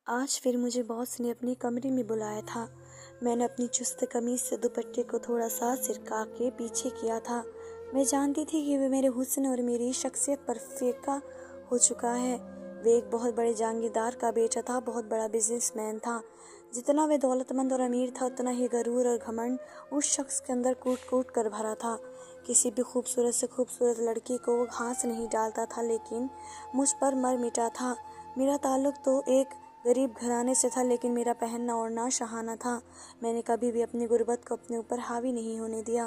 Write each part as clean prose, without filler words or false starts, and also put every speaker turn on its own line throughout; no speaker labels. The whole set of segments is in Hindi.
आज फिर मुझे बॉस ने अपने कमरे में बुलाया था। मैंने अपनी चुस्त कमीज से दुपट्टे को थोड़ा सा सिरका के पीछे किया था। मैं जानती थी कि वे मेरे हुस्न और मेरी शख्सियत पर फीका हो चुका है। वे एक बहुत बड़े जागीरदार का बेटा था, बहुत बड़ा बिजनेसमैन था। जितना वे दौलतमंद और अमीर था, उतना ही गरूर और घमंड उस शख्स के अंदर कूट कूट कर भरा था। किसी भी खूबसूरत से खूबसूरत लड़की को वो घास नहीं डालता था, लेकिन मुझ पर मर मिटा था। मेरा ताल्लुक तो एक गरीब घराने से था, लेकिन मेरा पहनना ओढ़ना शाहाना था। मैंने कभी भी अपनी गुर्बत को अपने ऊपर हावी नहीं होने दिया।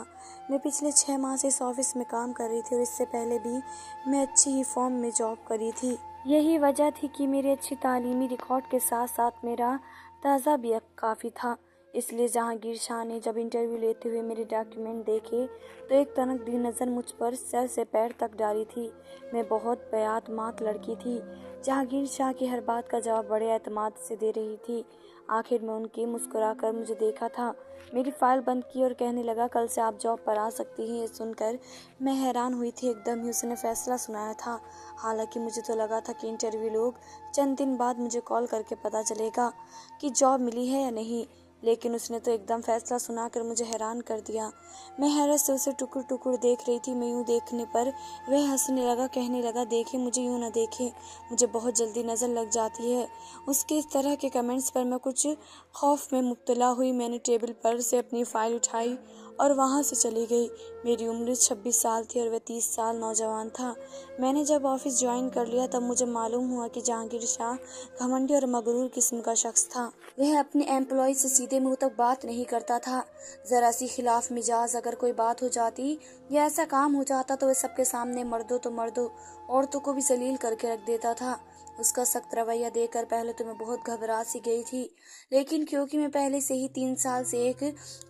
मैं पिछले 6 माह से इस ऑफिस में काम कर रही थी और इससे पहले भी मैं अच्छी ही फॉर्म में जॉब करी थी। यही वजह थी कि मेरे अच्छी तालीमी रिकॉर्ड के साथ साथ मेरा ताज़ा भी काफ़ी था। इसलिए जहांगीर शाह ने जब इंटरव्यू लेते हुए मेरे डॉक्यूमेंट देखे तो एक तनक दी नज़र मुझ पर सर से पैर तक डाली थी। मैं बहुत बेआतमाद लड़की थी। जहांगीर शाह की हर बात का जवाब बड़े एतमाद से दे रही थी। आखिर में उनकी मुस्कुराकर मुझे देखा था, मेरी फाइल बंद की और कहने लगा, कल से आप जॉब पर आ सकती हैं। ये सुनकर मैं हैरान हुई थी। एकदम ही उसने फैसला सुनाया था। हालांकि मुझे तो लगा था कि इंटरव्यू लोग चंद दिन बाद मुझे कॉल करके पता चलेगा कि जॉब मिली है या नहीं, लेकिन उसने तो एकदम फैसला सुनाकर मुझे हैरान कर दिया। मैं हैरत से उसे टुकुर टुकुर देख रही थी। मैं यूं देखने पर वह हंसने लगा, कहने लगा, देखे मुझे यूं न देखे, मुझे बहुत जल्दी नज़र लग जाती है। उसके इस तरह के कमेंट्स पर मैं कुछ खौफ में मुब्तला हुई। मैंने टेबल पर से अपनी फाइल उठाई और वहाँ से चली गई। मेरी उम्र 26 साल थी और वह 30 साल नौजवान था। मैंने जब ऑफिस ज्वाइन कर लिया तब मुझे मालूम हुआ कि जहांगीर शाह घमंडी और मगरूर किस्म का शख्स था। वह अपने एम्प्लॉय से सीधे मुंह तक बात नहीं करता था। जरा सी खिलाफ मिजाज अगर कोई बात हो जाती या ऐसा काम हो जाता तो वह सबके सामने मर्दों तो मर्दों, औरतों को भी जलील करके रख देता था। उसका सख्त रवैया देखकर पहले तो मैं बहुत घबरा सी गई थी, लेकिन क्योंकि मैं पहले से ही 3 साल से एक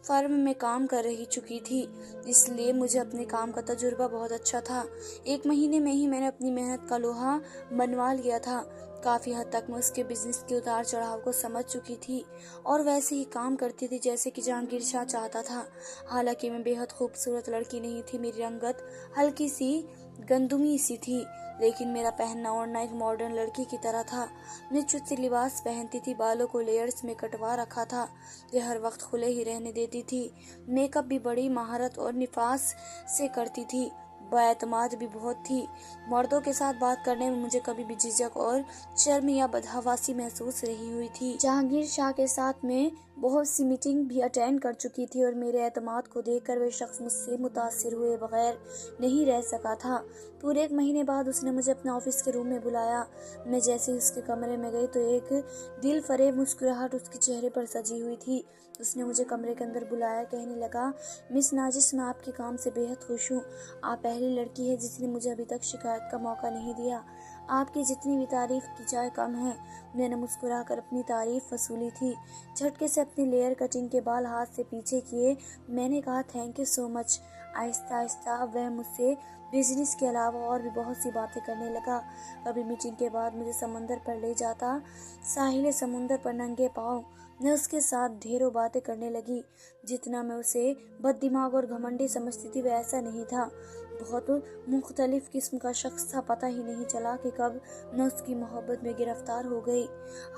फर्म में काम कर रही चुकी थी, इसलिए मुझे अपने काम का तजुर्बा बहुत अच्छा था। 1 महीने में ही मैंने अपनी मेहनत का लोहा मनवा लिया था। काफी हद तक मैं उसके बिजनेस के उतार चढ़ाव को समझ चुकी थी और वैसे ही काम करती थी जैसे कि जहांगीर शाह चाहता था। हालांकि मैं बेहद खूबसूरत लड़की नहीं थी। मेरी रंगत हल्की सी गंदुमी सी थी, लेकिन मेरा पहनना ओढ़ना एक मॉडर्न लड़की की तरह था। मैं चुस्त लिबास पहनती थी, बालों को लेयर्स में कटवा रखा था, ये हर वक्त खुले ही रहने देती थी। मेकअप भी बड़ी महारत और निफास से करती थी। बाएतमाद भी बहुत थी। मर्दों के साथ बात करने में मुझे कभी भी झिझक और शर्म या बदहवासी महसूस नहीं हुई थी। जहांगीर शाह के साथ में बहुत सी मीटिंग भी अटेंड कर चुकी थी और मेरे एतमाद को देखकर वह शख्स मुझसे मुतासिर हुए बगैर नहीं रह सका था। पूरे 1 महीने बाद उसने मुझे अपने ऑफिस के रूम में बुलाया। मैं जैसे ही उसके कमरे में गई तो एक दिल फरेब मुस्कुराहट उसके चेहरे पर सजी हुई थी। उसने मुझे कमरे के अंदर बुलाया, कहने लगा, मिस नाजिश, मैं आपके काम से बेहद खुश हूँ। आप पहली लड़की है जिसने मुझे अभी तक शिकायत का मौका नहीं दिया। आपकी जितनी भी तारीफ की जाए कम है। मैंने मुस्कुराकर अपनी तारीफ वसूली थी। झटके से अपनी लेयर कटिंग के बाल हाथ से पीछे किए मैंने कहा, thank you so much. Aahista Aahista वह मुझसे बिजनेस के अलावा और भी बहुत सी बातें करने लगा। कभी मीटिंग के बाद मुझे समंदर पर ले जाता, साहिल समुंदर पर नंगे पाँव मैं उसके साथ ढेरों बातें करने लगी। जितना मैं उसे बददिमाग और घमंडी समझती थी वह ऐसा नहीं था। बहुत मुख्तलिफ किस्म का शख्स था। पता ही नहीं चला कि कब मैं उसकी मोहब्बत में गिरफ्तार हो गई।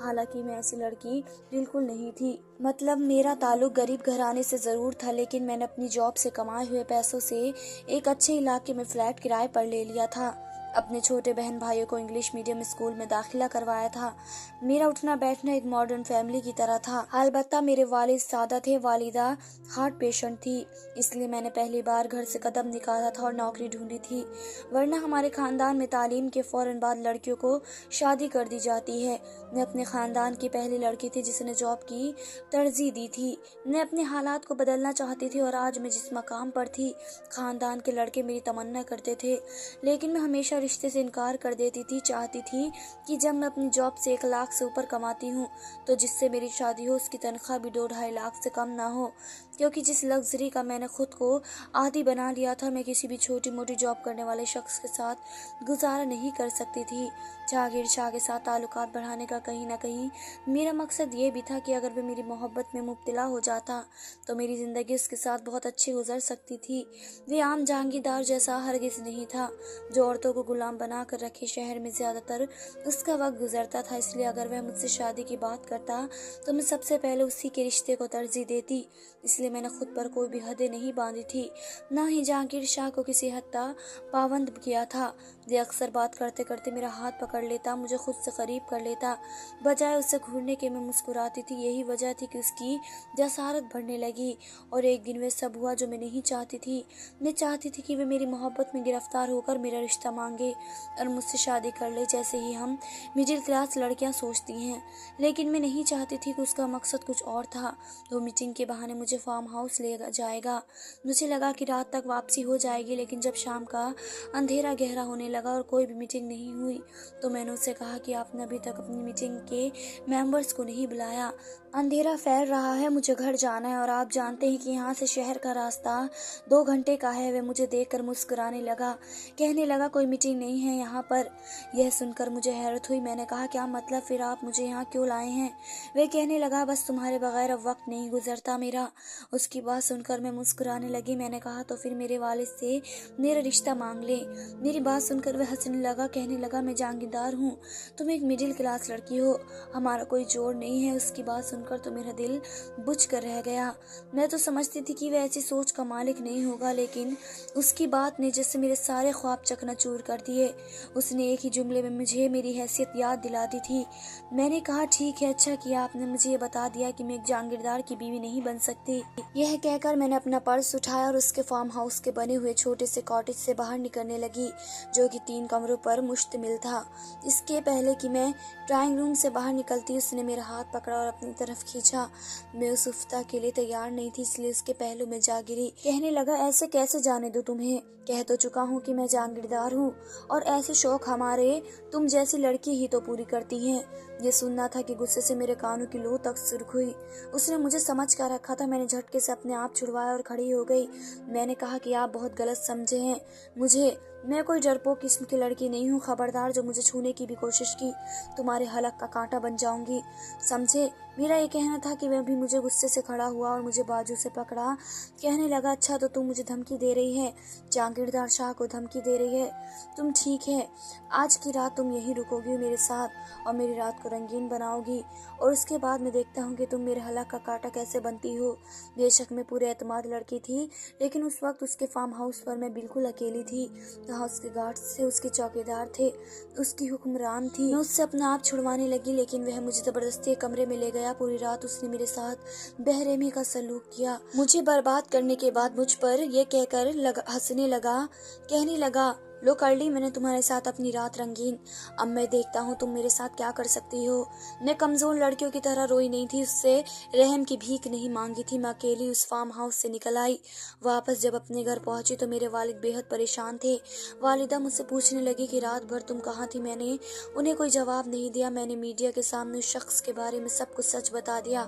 हालांकि मैं ऐसी लड़की बिल्कुल नहीं थी। मतलब मेरा ताल्लुक गरीब घराने से ज़रूर था, लेकिन मैंने अपनी जॉब से कमाए हुए पैसों से एक अच्छे इलाके में फ्लैट किराए पर ले लिया था। अपने छोटे बहन भाइयों को इंग्लिश मीडियम स्कूल में दाखिला करवाया था। मेरा उठना बैठना एक मॉडर्न फैमिली की तरह था। अलबत्ता मेरे वालिद सादा थे, वालिदा हार्ट पेशेंट थी, इसलिए मैंने पहली बार घर से कदम निकाला था और नौकरी ढूंढी थी। वरना हमारे खानदान में तालीम के फौरन बाद लड़कियों को शादी कर दी जाती है। मैं अपने खानदान की पहली लड़की थी जिसने जॉब की तरजीह दी थी। मैं अपने हालात को बदलना चाहती थी और आज मैं जिस मकाम पर थी, खानदान के लड़के मेरी तमन्ना करते थे, लेकिन मैं हमेशा रिश्ते से इनकार कर देती थी। चाहती थी कि जब मैं अपनी जॉब से 1 लाख से ऊपर कमाती हूँ तो जिससे मेरी शादी हो उसकी तनख्वाह भी 2-2.5 लाख से कम ना हो। क्योंकि जिस लग्जरी का मैंने खुद को आदी बना लिया था, मैं किसी भी छोटी मोटी जॉब करने वाले शख्स के साथ गुजारा नहीं कर सकती थी। जहांगीर शाह के साथ ताल्लुकात बढ़ाने का कहीं ना कहीं मेरा मकसद ये भी था कि अगर वह मेरी मोहब्बत में मुब्तला हो जाता तो मेरी ज़िंदगी उसके साथ बहुत अच्छी गुजर सकती थी। वे आम जहांगीरदार जैसा हरगिज़ नहीं था जो औरतों को गुलाम बना कर रखे। शहर में ज़्यादातर उसका वक्त गुजरता था, इसलिए अगर वह मुझसे शादी की बात करता तो मैं सबसे पहले उसी के रिश्ते को तरजीह देती। इसलिए मैंने खुद पर कोई भी हदें नहीं बांधी थी, ना ही जहांगीर शाह को किसी हद तक पाबंद किया था। ये अक्सर बात करते करते मेरा हाथ पकड़ लेता, मुझे खुद से करीब कर लेता, बजाय उससे घूरने के मैं मुस्कुराती थी। यही वजह थी कि उसकी जसारत बढ़ने लगी और एक दिन वह सब हुआ जो मैं नहीं चाहती थी। मैं चाहती थी कि वे मेरी मोहब्बत में गिरफ्तार होकर मेरा रिश्ता मांगे और मुझसे शादी कर ले, जैसे ही हम मिडिल क्लास लड़कियां सोचती हैं। लेकिन मैं नहीं चाहती थी कि उसका मकसद कुछ और था। वो मीटिंग के बहाने मुझे फार्म हाउस ले जाएगा। मुझे लगा कि रात तक वापसी हो जाएगी, लेकिन जब शाम का अंधेरा गहरा होने लगा और कोई भी मीटिंग नहीं हुई तो मैंने उससे कहा कि आपने अभी तक अपनी मीटिंग के मेंबर्स को नहीं बुलाया। अंधेरा फैल रहा है, मुझे घर जाना है और आप जानते हैं कि यहाँ से शहर का रास्ता 2 घंटे का है। वह मुझे देखकर मुस्कुराने लगा, कहने लगा कोई मीटिंग नहीं है यहाँ पर। यह सुनकर मुझे हैरत हुई। मैंने कहा क्या मतलब, फिर आप मुझे यहाँ क्यों लाए हैं? वह कहने लगा बस तुम्हारे बगैर अब वक्त नहीं गुजरता मेरा। उसकी बात सुनकर मैं मुस्कुराने लगी। मैंने कहा तो फिर मेरे वालिद से मेरा रिश्ता मांग ले। मेरी बात सुनकर वह हंसने लगा, कहने लगा मैं जागीरदार हूँ, तुम एक मिडिल क्लास लड़की हो, हमारा कोई जोड़ नहीं है। उसकी बात सुनकर तो मेरा दिल बुझ कर रह गया। मैं तो समझती थी कि वह ऐसी सोच का मालिक नहीं होगा, लेकिन उसकी बात ने जैसे मेरे सारे ख्वाब चकनाचूर कर दिए। उसने एक ही जुमले में मुझे मेरी हैसियत याद दिला दी थी। मैंने कहा ठीक है, अच्छा किया आपने मुझे ये बता दिया कि मैं एक जागीरदार की बीवी नहीं बन सकती। यह कहकर मैंने अपना पर्स उठाया और उसके फार्म हाउस के बने हुए छोटे से कॉटेज से बाहर निकलने लगी, जो कि 3 कमरों पर मुश्तमिल था। इसके पहले कि मैं ड्राइंग रूम से बाहर निकलती, उसने मेरा हाथ पकड़ा और अपनी तरफ खींचा। मैं उस उफ्ता के लिए तैयार नहीं थी, इसलिए उसके पहलू में जा गिरी। कहने लगा ऐसे कैसे जाने दूं तुम्हें, कह तो चुका हूँ कि मैं जागीरदार हूँ और ऐसे शौक हमारे तुम जैसी लड़की ही तो पूरी करती हैं। ये सुनना था कि गुस्से से मेरे कानों की लू तक सुर्ख हुई। उसने मुझे समझ कर रखा था। मैंने झटके से अपने आप छुड़वाया और खड़ी हो गई। मैंने कहा कि आप बहुत गलत समझे हैं मुझे, मैं कोई डरपोक किस्म की लड़की नहीं हूँ। खबरदार जो मुझे छूने की भी कोशिश की तुम्हारे हलक का कांटा बन जाऊंगी, समझे। मेरा ये कहना था कि वह भी मुझे गुस्से से खड़ा हुआ और मुझे बाजू से पकड़ा। कहने लगा अच्छा तो तुम मुझे धमकी दे रही है, जागीरदार शाह को धमकी दे रही है। तुम ठीक है, आज की रात तुम यहीं रुकोगी मेरे साथ और मेरी रात को रंगीन बनाओगी और उसके बाद मैं देखता हूँ कि तुम मेरे हलक का कांटा कैसे बनती हो। बेशक मैं पूरे एतमाद लड़की थी, लेकिन उस वक्त उसके फार्म हाउस पर मैं बिल्कुल अकेली थी। यहाँ उसके गार्ड्स थे, उसके चौकीदार थे, उसकी हुक्मरान थी। मैं उससे अपना आप छुड़वाने लगी, लेकिन वह मुझे जबरदस्ती कमरे में ले गया। पूरी रात उसने मेरे साथ बेरहमी का सलूक किया। मुझे बर्बाद करने के बाद मुझ पर यह कहकर हंसने लगा, कहने लगा लो कर ली मैंने तुम्हारे साथ अपनी रात रंगीन, अब मैं देखता हूँ तुम मेरे साथ क्या कर सकती हो। मैं कमजोर लड़कियों की तरह रोई नहीं थी, उससे रहम की भीख नहीं मांगी थी। मैं अकेली उस फार्म हाउस से निकल आई। वापस जब अपने घर पहुंची तो मेरे वालिद बेहद परेशान थे। वालिदा मुझसे पूछने लगी कि रात भर तुम कहाँ थी। मैंने उन्हें कोई जवाब नहीं दिया। मैंने मीडिया के सामने उस शख्स के बारे में सब कुछ सच बता दिया,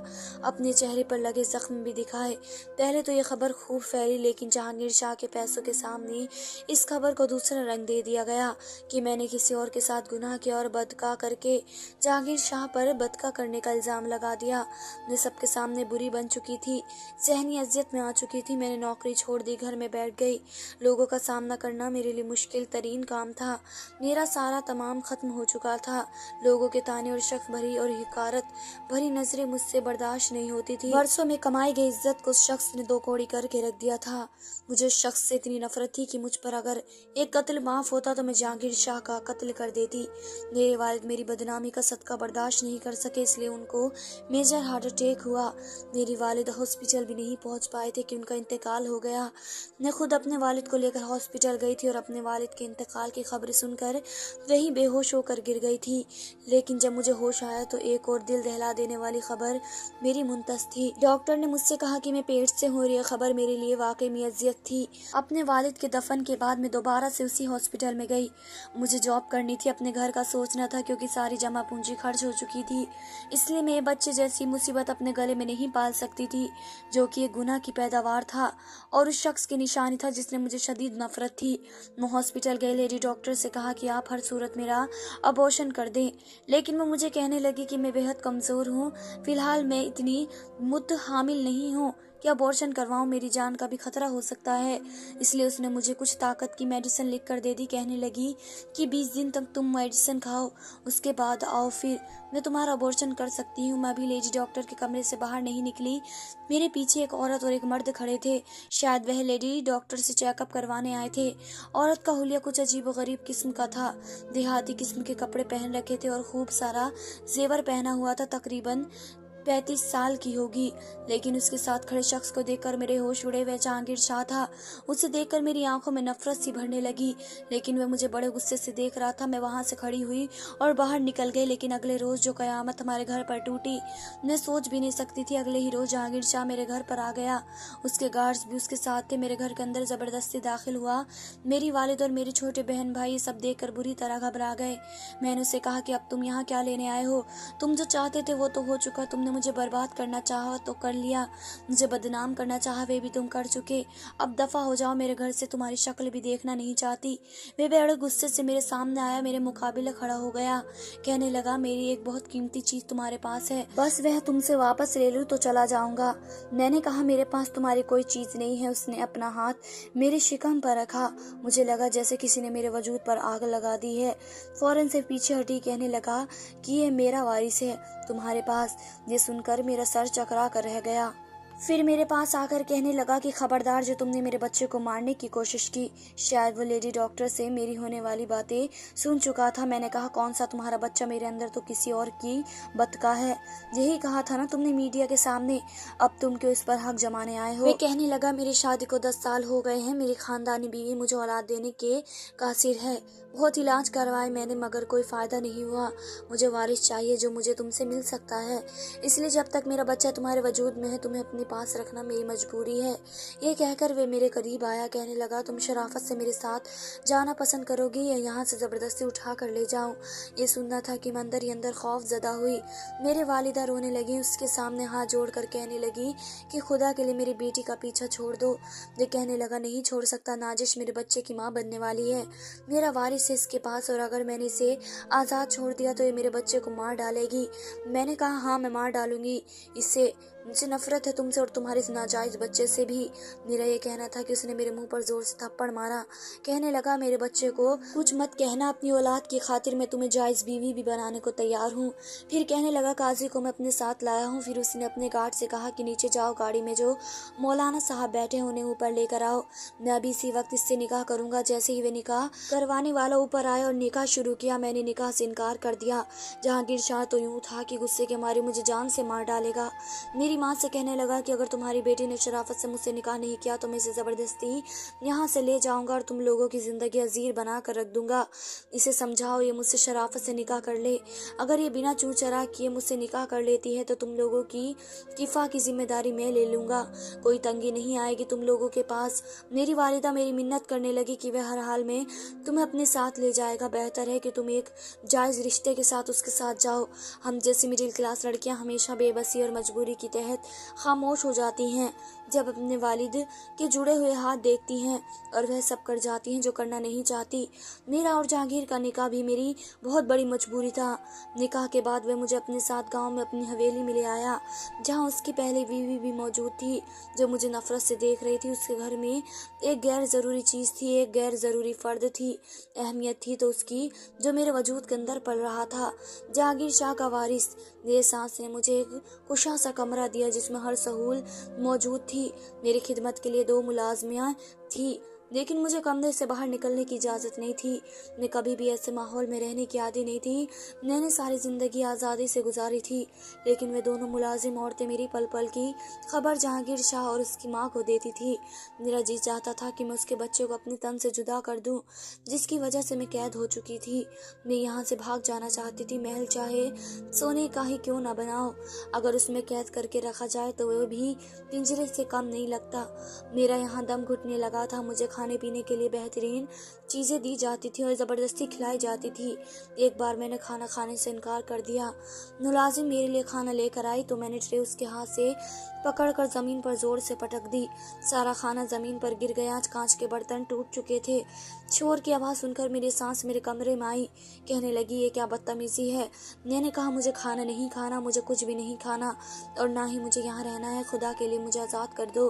अपने चेहरे पर लगे जख्म भी दिखाए। पहले तो ये खबर खूब फैली, लेकिन जहांगीर शाह के पैसों के सामने इस खबर को दूसरा रंग दे दिया गया कि मैंने किसी और के साथ गुनाह किया और बदका करके जहांगीर शाह पर बदका करने का इल्जाम लगा दिया। मैं सबके सामने बुरी बन चुकी थी, ज़हनी अजियत में आ चुकी थी। मैंने नौकरी छोड़ दी, घर में बैठ गई। लोगों का सामना करना मेरे लिए मुश्किल तरीन काम था। मेरा सारा तमाम खत्म हो चुका था। लोगों के ताने और शक भरी और हिकारत भरी नजरें मुझसे बर्दाश्त नहीं होती थी। बरसों में कमाई गई इज्जत को उस शख्स ने 2 कौड़ी करके रख दिया था। मुझे उस शख्स से इतनी नफरत थी कि मुझ पर अगर एक कत्ल माफ होता तो मैं जहांगीर शाह का कत्ल कर देती। मेरे वालिद मेरी बदनामी का सदका बर्दाश्त नहीं कर सके, इसलिए उनको मेजर हार्ट अटैक हुआ। मेरी वालिदा हॉस्पिटल भी नहीं पहुंच पाए थे कि उनका इंतकाल हो गया। मैं खुद अपने वालिद को लेकर हॉस्पिटल गई थी और अपने वालिद के इंतकाल की खबर सुनकर वहीं बेहोश होकर गिर गई थी। लेकिन जब मुझे होश आया तो एक और दिल दहला देने वाली खबर मेरी मुंतज़ थी। डॉक्टर ने मुझसे कहा कि मैं पेट से हो रही खबर मेरे लिए वाकई में अजियत थी। अपने वालिद के दफन के बाद मैं दोबारा से उसी इसी हॉस्पिटल में गई। मुझे जॉब करनी थी, अपने घर का सोचना था क्योंकि सारी जमा पूंजी खर्च हो चुकी थी। इसलिए मैं बच्चे जैसी मुसीबत अपने गले में नहीं पाल सकती थी, जो कि एक गुनाह की पैदावार था और उस शख्स की निशानी था जिसने मुझे शदीद नफरत थी। मैं हॉस्पिटल गई, लेडी डॉक्टर से कहा कि आप हर सूरत मेरा अबॉर्शन कर दें, लेकिन वो मुझे कहने लगी कि मैं बेहद कमज़ोर हूँ, फिलहाल मैं इतनी मुतहामिल नहीं हूँ कि अबॉर्शन करवाऊं, मेरी जान का भी खतरा हो सकता है। इसलिए उसने मुझे कुछ ताकत की मेडिसिन लिख कर दे दी। कहने लगी कि 20 दिन तक तुम मेडिसिन खाओ, उसके बाद आओ, फिर मैं तुम्हारा अबॉर्शन कर सकती हूँ। मैं अभी लेडी डॉक्टर के कमरे से बाहर नहीं निकली, मेरे पीछे एक औरत और एक मर्द खड़े थे। शायद वह लेडी डॉक्टर से चेकअप करवाने आए थे। औरत का हुलिया कुछ अजीब व गरीब किस्म का था, देहाती किस्म के कपड़े पहन रखे थे और खूब सारा जेवर पहना हुआ था। तकरीबन 35 साल की होगी, लेकिन उसके साथ खड़े शख्स को देखकर मेरे होश उड़े। वह जहांगीर शाह था। उसे देखकर मेरी आंखों में नफरत सी भरने लगी, लेकिन वह मुझे बड़े गुस्से से देख रहा था। मैं वहां से खड़ी हुई और बाहर निकल गई। लेकिन अगले रोज जो कयामत हमारे घर पर टूटी, मैं सोच भी नहीं सकती थी। अगले ही रोज जहांगीर शाह मेरे घर पर आ गया, उसके गार्ड्स भी उसके साथ थे। मेरे घर के अंदर जबरदस्ती दाखिल हुआ। मेरी वालिद और मेरे छोटे बहन भाई सब देखकर बुरी तरह घबरा गए। मैंने उसे कहा कि अब तुम यहाँ क्या लेने आए हो? तुम जो चाहते थे वो तो हो चुका। तुमने मुझे बर्बाद करना चाहा तो कर लिया, मुझे बदनाम करना चाहा वे भी तुम कर चुके। अब दफा हो जाओ, मेरे घर से तुम्हारी शक्ल भी देखना नहीं चाहती। वे बड़े गुस्से से मेरे सामने आया, मेरे मुकाबले खड़ा हो गया। कहने लगा, मेरी एक बहुत कीमती चीज तुम्हारे पास है, बस वह तुमसे वापस ले लूं तो चला जाऊंगा। मैंने कहा, मेरे पास तुम्हारी कोई चीज नहीं है। उसने अपना हाथ मेरे शिकम पर रखा। मुझे लगा जैसे किसी ने मेरे वजूद पर आग लगा दी है। फौरन से पीछे हटी। कहने लगा कि ये मेरा वारिस है तुम्हारे पास। ये सुनकर मेरा सर चकरा कर रह गया। फिर मेरे पास आकर कहने लगा कि खबरदार, जो तुमने मेरे बच्चे को मारने की कोशिश की। शायद वो लेडी डॉक्टर से मेरी होने वाली बातें सुन चुका था। मैंने कहा, कौन सा तुम्हारा बच्चा? मेरे अंदर तो किसी और की बतका है। यही कहा था ना तुमने मीडिया के सामने, अब तुम क्यों इस पर हक जमाने आए हो? वे कहने लगा, मेरी शादी को 10 साल हो गए हैं, मेरी खानदानी बीवी मुझे औलाद देने के कासिर है। बहुत इलाज करवाए मैंने मगर कोई फायदा नहीं हुआ। मुझे वारिस चाहिए जो मुझे तुमसे मिल सकता है। इसलिए जब तक मेरा बच्चा तुम्हारे वजूद में है, तुम्हें अपने पास रखना मेरी मजबूरी है। ये कहकर वे मेरे करीब आया। कहने लगा, तुम शराफत से मेरे साथ जाना पसंद करोगी या यहाँ से जबरदस्ती उठा कर ले जाऊं? ये सुनना था कि मैं अंदर ही अंदर खौफ ज़दा हुई। मेरे वालिदा रोने लगी, उसके सामने हाथ जोड़कर कहने लगी कि खुदा के लिए मेरी बेटी का पीछा छोड़ दो। ये कहने लगा, नहीं छोड़ सकता, नाजिश मेरे बच्चे की माँ बनने वाली है, मेरा वारिस है इसके पास, और अगर मैंने इसे आज़ाद छोड़ दिया तो ये मेरे बच्चे को मार डालेगी। मैंने कहा, हाँ मैं मार डालूंगी इसे, मुझे नफरत है तुमसे और तुम्हारे इस नाजायज बच्चे से भी। मेरा ये कहना था कि उसने मेरे मुंह पर जोर से थप्पड़ मारा। कहने लगा, मेरे बच्चे को कुछ मत कहना, अपनी औलाद की खातिर मैं तुम्हें जायज बीवी भी बनाने को तैयार हूँ। फिर कहने लगा, काजी को मैं अपने साथ लाया हूँ। फिर उसने अपने गार्ड से कहा कि नीचे जाओ, गाड़ी में जो मौलाना साहब बैठे हैं उन्हें ऊपर लेकर आओ, मैं अभी इसी वक्त इससे निकाह करूंगा। जैसे ही वे निकाह करवाने वाला ऊपर आया और निकाह शुरू किया, मैंने निकाह से इनकार कर दिया। जहांगीर शाह तो यूं था कि गुस्से के मारे मुझे जान से मार डालेगा। मेरी माँ से कहने लगा कि अगर तुम्हारी बेटी ने शराफत से मुझसे निकाह नहीं किया तो मैं इसे जबरदस्ती यहाँ से ले जाऊंगा और तुम लोगों की जिंदगी अजीर बना कर रख दूंगा। इसे समझाओ ये मुझसे शराफत से निकाह कर ले। अगर ये बिना चूं चरा किए मुझसे निकाह कर लेती है तो तुम लोगों की किफा की जिम्मेदारी मैं ले लूंगा, कोई तंगी नहीं आएगी तुम लोगों के पास। मेरी वालिदा मेरी मिन्नत करने लगी कि वह हर हाल में तुम्हें अपने साथ ले जाएगा, बेहतर है कि तुम एक जायज रिश्ते के साथ उसके साथ जाओ। हम जैसी मिडिल क्लास लड़कियां हमेशा बेबसी और मजबूरी की तहत खामोश हो जाती हैं जब अपने वालिद के जुड़े हुए हाथ देखती हैं और वह सब कर जाती हैं जो करना नहीं चाहती। मेरा और जहांगीर का निकाह भी मेरी बहुत बड़ी मजबूरी था। निकाह के बाद वह मुझे अपने साथ गांव में अपनी हवेली में ले आया, जहां उसकी पहली बीवी भी मौजूद थी जो मुझे नफरत से देख रही थी। उसके घर में एक गैर ज़रूरी चीज़ थी, एक गैर ज़रूरी फ़र्द थी, अहमियत थी तो उसकी जो मेरे वजूद के अंदर पल रहा था। जहांगीर शाह का वारिस मेरे सास ने मुझे एक कुशा सा कमरा दिया जिसमें हर सहूल मौजूद थी। मेरी खिदमत के लिए 2 मुलाजमियाँ थी, लेकिन मुझे कमरे से बाहर निकलने की इजाज़त नहीं थी। मैं कभी भी ऐसे माहौल में रहने की आदी नहीं थी। मैंने सारी ज़िंदगी आज़ादी से गुजारी थी, लेकिन वे दोनों मुलाजिम औरतें मेरी पल पल की खबर जहांगीर शाह और उसकी माँ को देती थी। मेरा जी चाहता था कि मैं उसके बच्चे को अपने तन से जुदा कर दूं, जिसकी वजह से मैं कैद हो चुकी थी। मैं यहाँ से भाग जाना चाहती थी। महल चाहे सोने का ही क्यों ना बनाओ, अगर उसमें कैद करके रखा जाए तो वह भी पिंजरे से कम नहीं लगता। मेरा यहाँ दम घुटने लगा था। मुझे खाने पीने के लिए बेहतरीन चीज़ें दी जाती थी और ज़बरदस्ती खिलाई जाती थी। एक बार मैंने खाना खाने से इनकार कर दिया। मुलाजिम मेरे लिए खाना लेकर आई तो मैंने ट्रे उसके हाथ से पकड़कर ज़मीन पर ज़ोर से पटक दी। सारा खाना ज़मीन पर गिर गया। कांच के बर्तन टूट चुके थे। शोर की आवाज़ सुनकर मेरी सांस मेरे कमरे में आई। कहने लगी, ये क्या बदतमीजी है। मैंने कहा, मुझे खाना नहीं खाना, मुझे कुछ भी नहीं खाना और ना ही मुझे यहाँ रहना है। खुदा के लिए मुझे आज़ाद कर दो,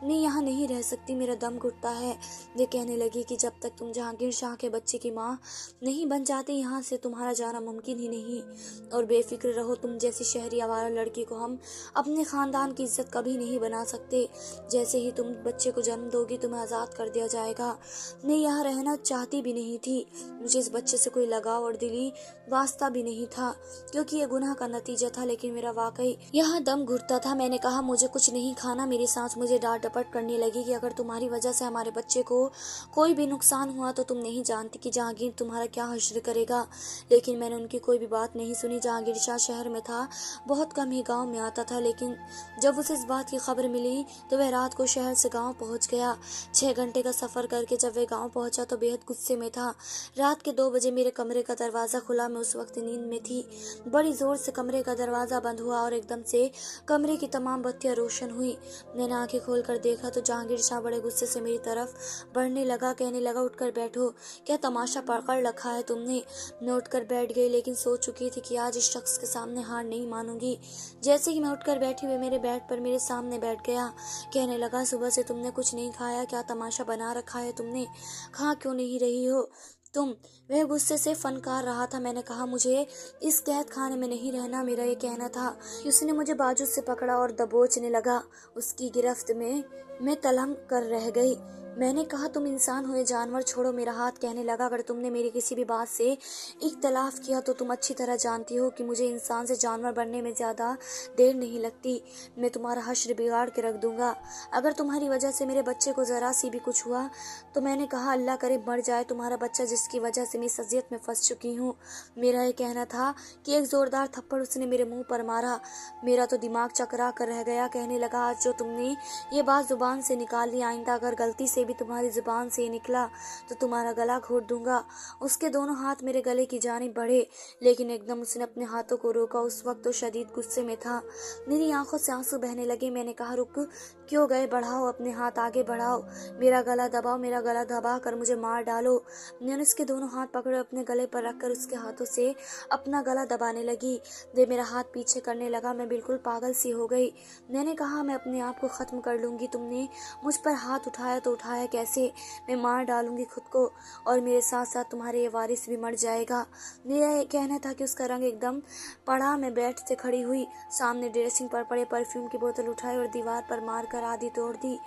मैं यहाँ नहीं रह सकती, मेरा दम घुटता है। वे कहने लगी कि जब तक तुम जहांगीर शाह के बच्चे की माँ नहीं बन जाती यहाँ से तुम्हारा जाना मुमकिन ही नहीं। और बेफिक्र रहो, तुम जैसी शहरी आवारा लड़की को हम अपने खानदान की इज्जत कभी नहीं बना सकते। जैसे ही तुम बच्चे को जन्म दोगी तुम्हें आज़ाद कर दिया जाएगा। मैं यहाँ रहना चाहती भी नहीं थी। मुझे इस बच्चे से कोई लगाव और दिली वास्ता भी नहीं था, क्योंकि ये गुनाह का नतीजा था, लेकिन मेरा वाकई यहाँ दम घुटता था। मैंने कहा, मुझे कुछ नहीं खाना। मेरी सांस मुझे डांट डपट करने लगी कि अगर तुम्हारी वजह से हमारे बच्चे को कोई भी नुकसान हुआ तो तुम नहीं जानती कि जहांगीर तुम्हारा क्या हश्र करेगा। लेकिन मैंने उनकी कोई भी बात नहीं सुनी। जहांगीर शाह शहर में था, बहुत कम ही गाँव में आता था, लेकिन जब उसे इस बात की खबर मिली तो वह रात को शहर से गाँव पहुँच गया। 6 घंटे का सफर करके जब वह गाँव पहुँचा तो बेहद गुस्से में था। रात के 2 बजे मेरे कमरे का दरवाज़ा खुला। मैं उस वक्त नींद में थी। बड़ी जोर से कमरे का दरवाज़ा बंद हुआ और एकदम से कमरे की तमाम बत्तियां रोशन हुई। मैंने आंखें खोलकर देखा तो जहांगीर शाह बड़े गुस्से से मेरी तरफ बढ़ने लगा। कहने लगा, उठकर बैठो, क्या तमाशा पकड़ रखा है तुमने। मैं उठकर बैठ गई, लेकिन सोच चुकी थी कि आज इस शख्स के सामने हार नहीं मानूंगी। जैसे ही मैं उठकर बैठी वे मेरे बेड पर मेरे सामने बैठ गया। कहने लगा, सुबह से तुमने कुछ नहीं खाया, क्या तमाशा बना रखा है तुमने, खा क्यों नहीं रही हो तुम। वह गुस्से से फनकार रहा था। मैंने कहा, मुझे इस कैद खाने में नहीं रहना, मेरा ये कहना था। उसने मुझे बाजू से पकड़ा और दबोचने लगा। उसकी गिरफ्त में मैं तलम कर रह गई। मैंने कहा, तुम इंसान हो या जानवर, छोड़ो मेरा हाथ। कहने लगा, अगर तुमने मेरी किसी भी बात से इख्तलाफ किया तो तुम अच्छी तरह जानती हो कि मुझे इंसान से जानवर बनने में ज़्यादा देर नहीं लगती। मैं तुम्हारा हश्र बिगाड़ के रख दूंगा अगर तुम्हारी वजह से मेरे बच्चे को ज़रा सी भी कुछ हुआ तो। मैंने कहा, अल्लाह करे मर जाए तुम्हारा बच्चा, जिसकी वजह से मैं इस अजियत में फंस चुकी हूँ। मेरा ये कहना था कि एक ज़ोरदार थप्पड़ उसने मेरे मुंह पर मारा। मेरा तो दिमाग चकरा कर रह गया। कहने लगा, आज जो तुमने ये बात जुबान से निकाल ली, आइंदा अगर गलती से भी तुम्हारी जुबान से निकला तो तुम्हारा गला घोट दूंगा। उसके दोनों हाथ मेरे गले की जानिब बढ़े, लेकिन एकदम उसने अपने हाथों को रोका। उस वक्त तो शदीद गुस्से में था। मेरी आंखों से आंसू बहने लगे। मैंने कहा, रुक क्यों गए, बढ़ाओ अपने हाथ, आगे बढ़ाओ, मेरा गला दबाओ, मेरा गला दबा कर मुझे मार डालो। मैंने उसके दोनों हाथ पकड़े, अपने गले पर रखकर उसके हाथों से अपना गला दबाने लगी। वे मेरा हाथ पीछे करने लगा। मैं बिल्कुल पागल सी हो गई। मैंने कहा, मैं अपने आप को खत्म कर लूंगी। तुमने मुझ पर हाथ उठाया तो उठाया कैसे, मैं मार डालूंगी खुद को और मेरे साथ साथ तुम्हारे ये वारिस भी मर जाएगा। मेरा ये कहना था कि उसका रंग एकदम पड़ा। मैं बेड से खड़ी हुई, सामने ड्रेसिंग पर पड़े परफ्यूम की बोतल उठाई और दीवार पर मारकर आधी तोड़ दी।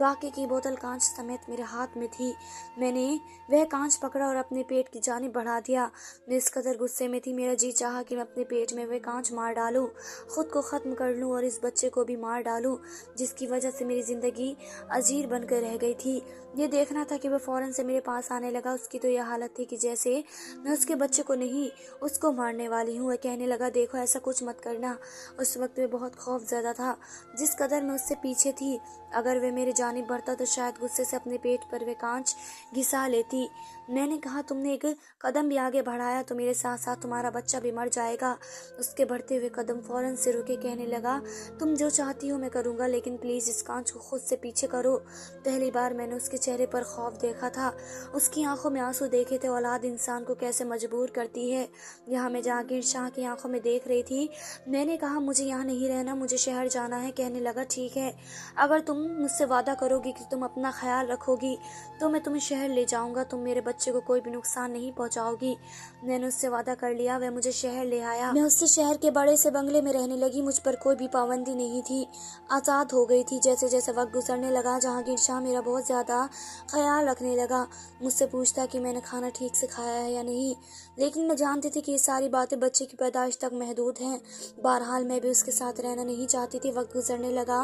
बाकी की बोतल कांच समेत मेरे हाथ में थी। मैंने वह कांच पकड़ा और अपने पेट की जानिब बढ़ा दिया। मैं इस कदर गुस्से में थी, मेरा जी चाहा कि मैं अपने पेट में वह कांच मार डालूं, खुद को खत्म कर लूं और इस बच्चे को भी मार डालूं, जिसकी वजह से मेरी जिंदगी अजीर बनकर रह गई थी। ये देखना था कि वह फौरन से मेरे पास आने लगा। उसकी तो यह हालत थी कि जैसे मैं उसके बच्चे को नहीं उसको मारने वाली हूँ। वह कहने लगा, देखो ऐसा कुछ मत करना। उस वक्त मैं बहुत खौफ ज़्यादा था, जिस कदर मैं उससे पीछे थी। अगर वह मेरे जानिब बढ़ता तो शायद गुस्से से अपने पेट पर वह कांच घिसा लेती। मैंने कहा, तुमने एक कदम भी आगे बढ़ाया तो मेरे साथ साथ तुम्हारा बच्चा भी मर जाएगा। उसके बढ़ते हुए कदम फौरन से रुके। कहने लगा, तुम जो चाहती हो मैं करूँगा, लेकिन प्लीज़ इस कांच को खुद से पीछे करो। पहली बार मैंने उसके चेहरे पर खौफ देखा था। उसकी आंखों में आंसू देखे थे। औलाद इंसान को कैसे मजबूर करती है, यहाँ मैं जहांगीर शाह की आंखों में देख रही थी। मैंने कहा, मुझे यहाँ नहीं रहना, मुझे शहर जाना है। कहने लगा, ठीक है, अगर तुम मुझसे वादा करोगी कि तुम अपना ख्याल रखोगी तो मैं तुम्हें शहर ले जाऊंगा, तुम मेरे बच्चे को कोई भी नुकसान नहीं पहुंचाओगी। मैंने उससे वादा कर लिया। वह मुझे शहर ले आया। मैं उससे शहर के बड़े से बंगले में रहने लगी। मुझ पर कोई भी पाबंदी नहीं थी, आज़ाद हो गई थी। जैसे जैसे वक्त गुजरने लगा जहांगीर शाह मेरा बहुत ज़्यादा ख्याल रखने लगा। मुझसे पूछता कि मैंने खाना ठीक से खाया है या नहीं। लेकिन मैं जानती थी कि ये सारी बातें बच्चे की पैदाइश तक महदूद हैं। बहरहाल मैं भी उसके साथ रहना नहीं चाहती थी। वक्त गुजरने लगा।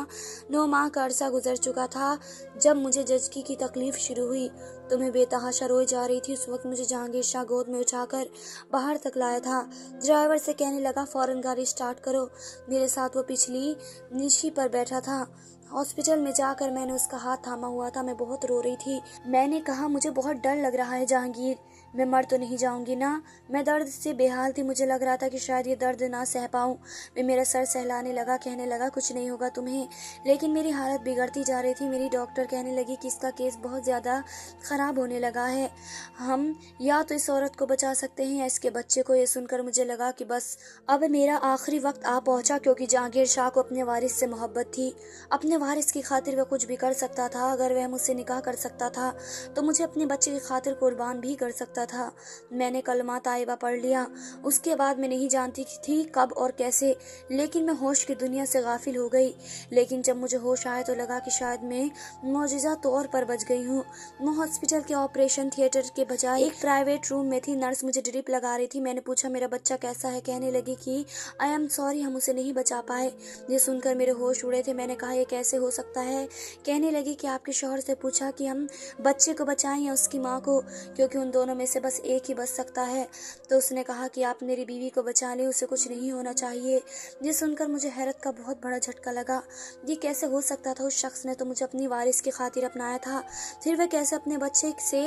9 माह का अरसा गुजर चुका था जब मुझे जचकी की तकलीफ शुरू हुई। तो मैं बेतहाशा रोई जा रही थी। उस वक्त मुझे जहांगीर शाह गोद में उठाकर बाहर तक लाया था। ड्राइवर से कहने लगा, फौरन गाड़ी स्टार्ट करो। मेरे साथ वो पिछली निशी पर बैठा था। हॉस्पिटल में जाकर मैंने उसका हाथ थामा हुआ था। मैं बहुत रो रही थी। मैंने कहा, मुझे बहुत डर लग रहा है जहांगीर, मैं मर तो नहीं जाऊंगी ना। मैं दर्द से बेहाल थी। मुझे लग रहा था कि शायद ये दर्द ना सह पाऊं। मैं मेरा सर सहलाने लगा, कहने लगा, कुछ नहीं होगा तुम्हें। लेकिन मेरी हालत बिगड़ती जा रही थी। मेरी डॉक्टर कहने लगी कि इसका केस बहुत ज़्यादा ख़राब होने लगा है। हम या तो इस औरत को बचा सकते हैं या इसके बच्चे को। ये सुनकर मुझे लगा कि बस अब मेरा आखिरी वक्त आ पहुंचा, क्योंकि जहांगीर शाह को अपने वारिस से मोहब्बत थी। अपने वारिस की खातिर वह कुछ भी कर सकता था। अगर वह मुझसे निकाह कर सकता था तो मुझे अपने बच्चे की खातिर कुर्बान भी कर सकता था। मैंने कलमा ताइबा पढ़ लिया। उसके बाद मैं नहीं जानती थी कब और कैसे, लेकिन मैं होश की दुनिया से गाफिल हो गई। लेकिन जब मुझे होश आया तो लगा कि शायद मैं मौजूदा तौर पर बच गई हूँ। मैं हॉस्पिटल के ऑपरेशन थिएटर के बजाय एक प्राइवेट रूम में थी। नर्स मुझे ड्रिप लगा रही थी। मैंने पूछा, मेरा बच्चा कैसा है? कहने लगी कि आई एम सॉरी, हम उसे नहीं बचा पाए। ये सुनकर मेरे होश उड़े थे। मैंने कहा, ये कैसे हो सकता है? कहने लगी कि आपके शौहर से पूछा कि हम बच्चे को बचाएं या उसकी माँ को, क्योंकि उन दोनों में से बस एक ही बच सकता है। तो उसने कहा कि आप मेरी बीवी को बचा लें, उसे कुछ नहीं होना चाहिए। ये सुनकर मुझे हैरत का बहुत बड़ा झटका लगा। ये कैसे हो सकता था? उस शख्स ने तो मुझे अपनी वारिस की खातिर अपनाया था, फिर वह कैसे अपने बच्चे से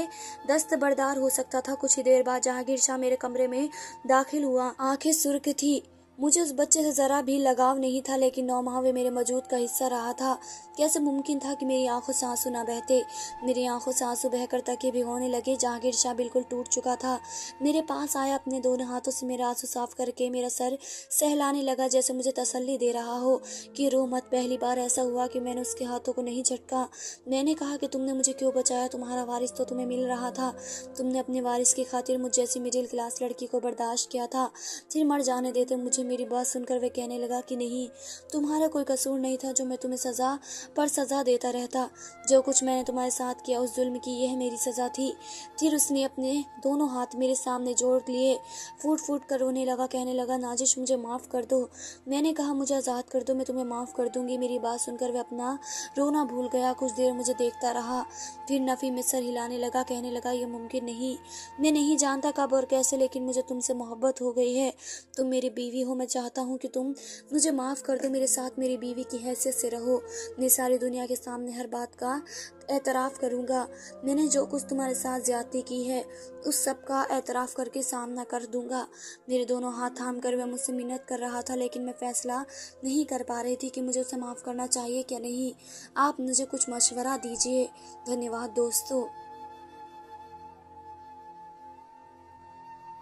दस्तबरदार हो सकता था? कुछ ही देर बाद जहांगीर शाह मेरे कमरे में दाखिल हुआ। आंखें सुर्ख थी। मुझे उस बच्चे से जरा भी लगाव नहीं था, लेकिन 9 माह वे मेरे वजूद का हिस्सा रहा था। कैसे मुमकिन था कि मेरी आंखों से आंसू ना बहते? मेरी आंखों से आंसू बहकर तकिए भिगोने लगे। जहांगीर शाह बिल्कुल टूट चुका था। मेरे पास आया, अपने दोनों हाथों से मेरे आंसू साफ करके मेरा सर सहलाने लगा, जैसे मुझे तसल्ली दे रहा हो कि रो मत। पहली बार ऐसा हुआ कि मैंने उसके हाथों को नहीं झटका। मैंने कहा कि तुमने मुझे क्यों बचाया? तुम्हारा वारिस तो तुम्हें मिल रहा था। तुमने अपने वारिस की खातिर मुझ जैसी मिडिल क्लास लड़की को बर्दाश्त किया था, फिर मर जाने देते मुझे। मेरी बात सुनकर वह कहने लगा कि नहीं, तुम्हारा कोई कसूर नहीं था जो मैं तुम्हें सजा पर सजा देता रहता। जो कुछ मैंने तुम्हारे साथ किया, उस जुल्म की यह मेरी सजा थी। फिर उसने अपने दोनों हाथ मेरे सामने जोड़ लिए, फूट फूट कर रोने लगा। कहने लगा, नाजिश मुझे माफ़ कर दो। मैंने कहा, मुझे आज़ाद कर दो, मैं तुम्हें माफ़ कर दूंगी। मेरी बात सुनकर वह अपना रोना भूल गया। कुछ देर मुझे देखता रहा, फिर नफ़ी में सर हिलाने लगा। कहने लगा, यह मुमकिन नहीं। मैं नहीं जानता कब और कैसे, लेकिन मुझे तुमसे मोहब्बत हो गई है। तुम मेरी बीवी हो। मैं चाहता हूँ कि तुम मुझे माफ़ कर दो, मेरे साथ मेरी बीवी की हैसियत से रहो। मैं सारी दुनिया के सामने हर बात का एतराफ़ करूँगा। मैंने जो कुछ तुम्हारे साथ ज्यादती की है, उस सब का एतराफ़ करके सामना कर दूंगा। मेरे दोनों हाथ थाम कर वह मुझसे मिन्नत कर रहा था, लेकिन मैं फैसला नहीं कर पा रही थी कि मुझे उसे माफ़ करना चाहिए क्या नहीं। आप मुझे कुछ मशवरा दीजिए। धन्यवाद दोस्तों।